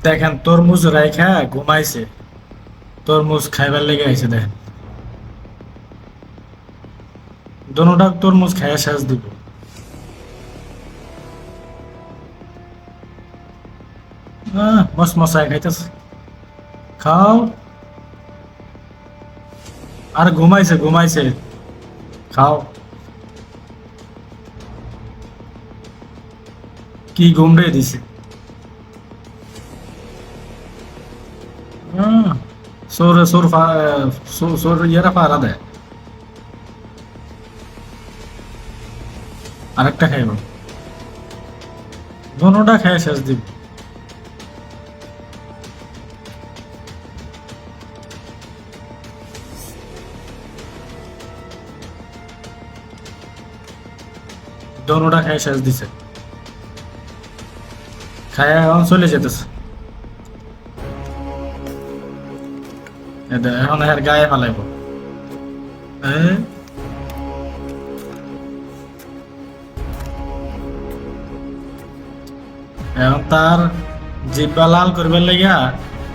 দেখেন তরমুজ রাইখা ঘুমাইছে, তরমুজ খাইবার লেগে আইছে। দেখেন দোনোটা তরমুজ খাইয়া শেষ দিব। মস মশাই খাইতেছে, খাও। আর ঘুমাইছে ঘুমাইছে, খাও। কি ঘুম রে দিছে। আহ, সোর সোর সোর ইয়ারা পারা দেয়। আরেকটা খাইব, দোনোটা খাইয়া শেষ দিব। দোনোটা খাইয়া শেষ দিছে, খাইয়া এখন চলে যেতেছে। এখন এর গায়ে ফালাইব। এখন তার জিব্বা লাল করবার লাগিয়া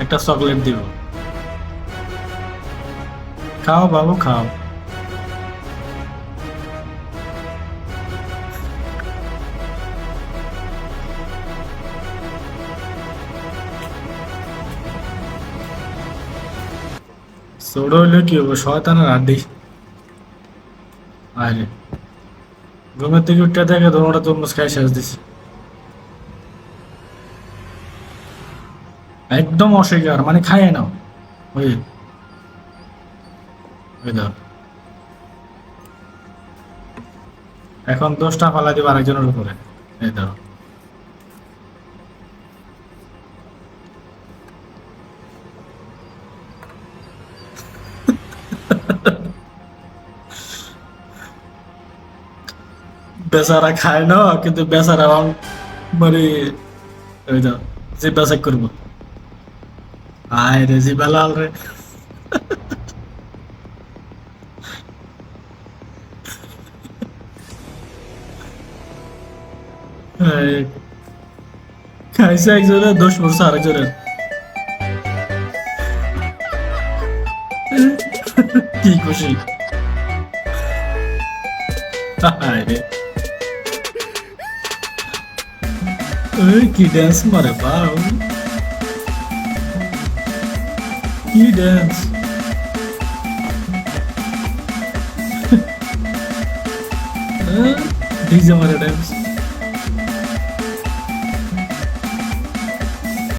একটা চকলেট দিব। খাও বাবু খাও। ছোট হইলে কি হবো, শয়তানের আড্ডি। আরে ঘুমের থেকে উঠতে দেখে দোনোটা তরমুজ খাই শেষ দিছে। একদম অস্বীকার, মানে খাইয়ে নাও। ওই ওই দাও। এখন দোষটা ফালাই দিব আরেকজনের উপরে। এই দাও। বেচারা খায় না, কিন্তু বেচারা মানে ওই দাও, জিব্বা চেক করবো। আয় রে জিব্বা লাল রে। এই, খাইছে একজনের, দোষ পড়ছে আরেকজনের। কি খুশি। আয় রে, ওই কি ড্যান্স মারে বাউ, কি ড্যান্স। ডিজে মারে ড্যান্স।